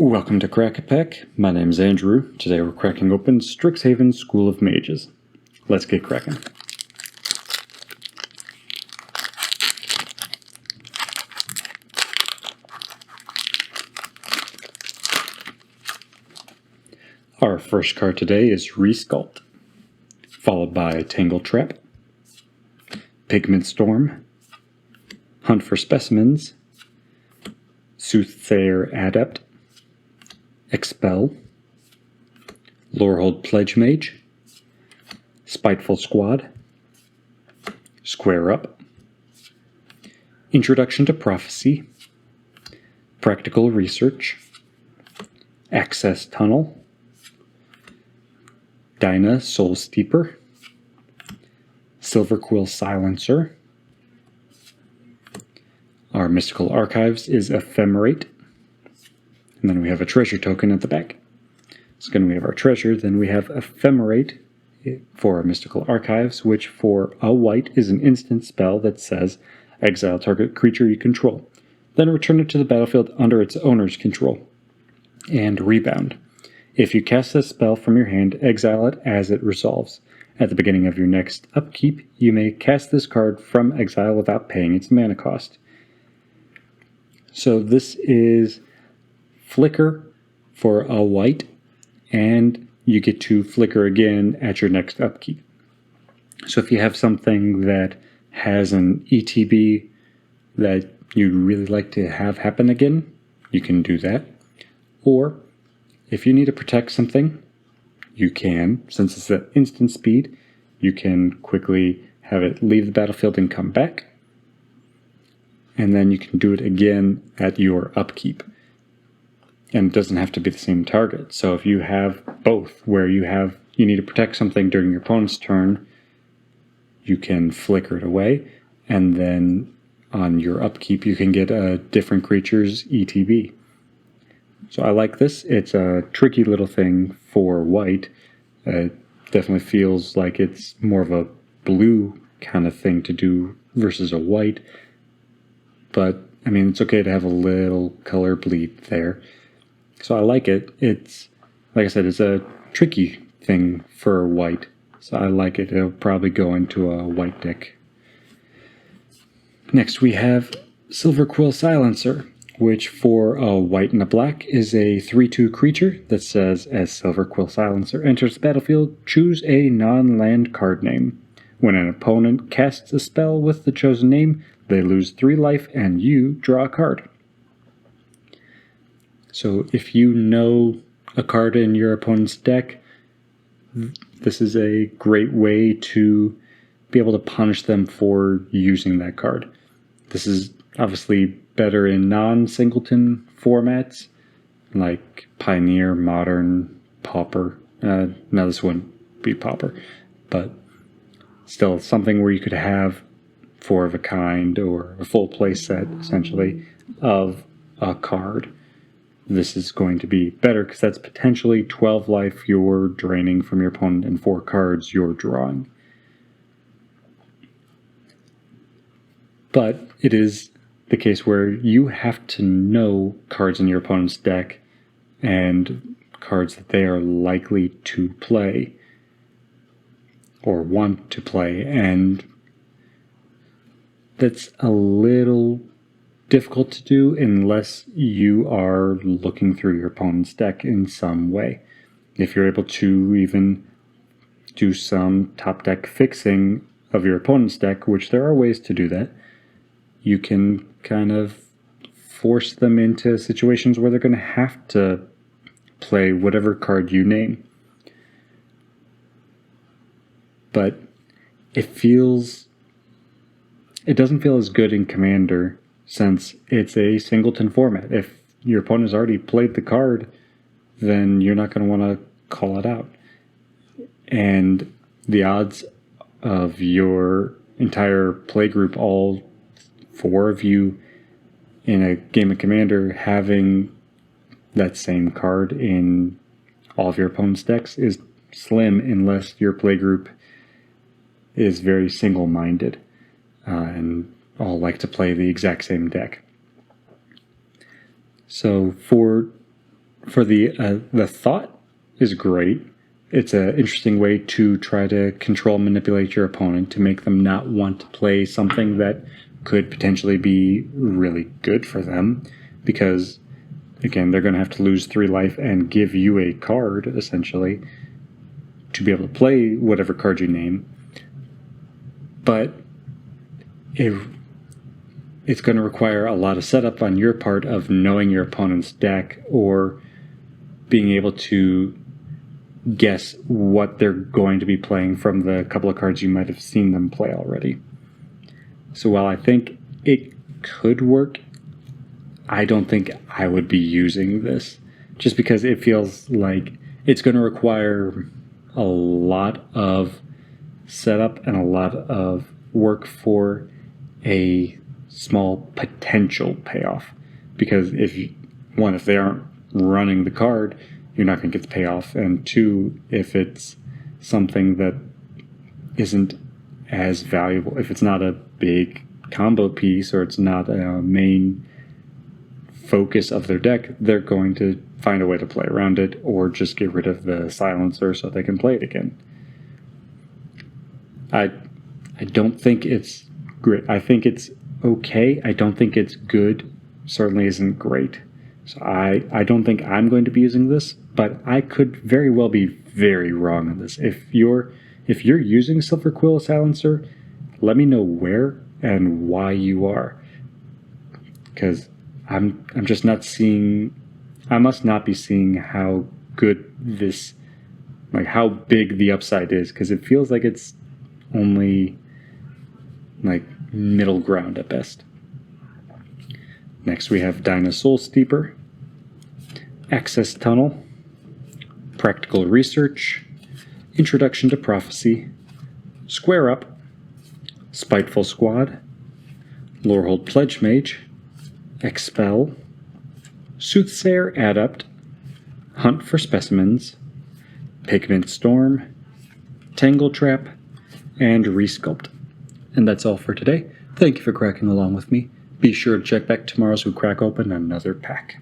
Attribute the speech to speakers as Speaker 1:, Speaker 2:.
Speaker 1: Welcome to Crack-A-Pack. My name is Andrew. Today we're cracking open Strixhaven School of Mages. Let's get cracking. Our first card today is Resculpt, followed by Tangle Trap, Pigment Storm, Hunt for Specimens, Soothsayer Adept, Expel, Lorehold Pledge Mage, Spiteful Squad, Square Up, Introduction to Prophecy, Practical Research, Access Tunnel, Dinah Soul Steeper, Silverquill Silencer. Our Mystical Archives is Ephemerate. And then we have a treasure token at the back. So then we have our treasure, then we have Ephemerate for our Mystical Archives, which for a white is an instant spell that says exile target creature you control. Then return it to the battlefield under its owner's control. And Rebound. If you cast this spell from your hand, exile it as it resolves. At the beginning of your next upkeep, you may cast this card from exile without paying its mana cost. So this is Flicker for a white, and you get to flicker again at your next upkeep. So if you have something that has an ETB that you'd really like to have happen again, you can do that. Or if you need to protect something, you can. Since it's at instant speed, you can quickly have it leave the battlefield and come back. And then you can do it again at your upkeep. And it doesn't have to be the same target. So if you have both, where you need to protect something during your opponent's turn, you can flicker it away, and then on your upkeep you can get a different creature's ETB. So I like this. It's a tricky little thing for white. It definitely feels like it's more of a blue kind of thing to do versus a white. But, I mean, it's okay to have a little color bleed there. So I like it. It's, like I said, it's a tricky thing for white. So I like it. It'll probably go into a white deck. Next we have Silverquill Silencer, which for a white and a black is a 3/2 creature that says, as Silverquill Silencer enters the battlefield, choose a non-land card name. When an opponent casts a spell with the chosen name, they lose 3 life and you draw a card. So if you know a card in your opponent's deck, this is a great way to be able to punish them for using that card. This is obviously better in non-singleton formats, like Pioneer, Modern, Pauper. No, this wouldn't be Pauper, but still something where you could have 4 of a kind or a full play set, essentially, of a card. This is going to be better because that's potentially 12 life you're draining from your opponent and 4 cards you're drawing. But it is the case where you have to know cards in your opponent's deck and cards that they are likely to play or want to play, and that's a little difficult to do unless you are looking through your opponent's deck in some way. If you're able to even do some top deck fixing of your opponent's deck, which there are ways to do that, you can kind of force them into situations where they're going to have to play whatever card you name. But it doesn't feel as good in Commander, since it's a singleton format. If your opponent has already played the card, then you're not going to want to call it out. And the odds of your entire playgroup, all 4 of you in a game of Commander, having that same card in all of your opponent's decks is slim unless your playgroup is very single-minded and all like to play the exact same deck. So for for the thought is great. It's an interesting way to try to control and manipulate your opponent to make them not want to play something that could potentially be really good for them, because again, they're going to have to lose 3 life and give you a card essentially to be able to play whatever card you name. But it's going to require a lot of setup on your part of knowing your opponent's deck or being able to guess what they're going to be playing from the couple of cards you might have seen them play already. So while I think it could work, I don't think I would be using this, just because it feels like it's going to require a lot of setup and a lot of work for a small potential payoff. Because if they aren't running the card, you're not going to get the payoff, and 2, if it's something that isn't as valuable, if it's not a big combo piece or it's not a main focus of their deck, they're going to find a way to play around it or just get rid of the silencer so they can play it again. I don't think it's great. I think it's okay. I don't think it's good. Certainly isn't great. So I don't think I'm going to be using this, but I could very well be very wrong on this. If you're using Silver Quill Silencer, let me know where and why you are, because I'm just not seeing. I must not be seeing how good this, like how big the upside is, because it feels like it's only like middle ground at best. Next we have Dyna Soul Steeper, Access Tunnel, Practical Research, Introduction to Prophecy, Square Up, Spiteful Squad, Lorehold Pledge Mage, Expel, Soothsayer Adept, Hunt for Specimens, Pigment Storm, Tangle Trap, and Resculpt. And that's all for today. Thank you for cracking along with me. Be sure to check back tomorrow as we crack open another pack.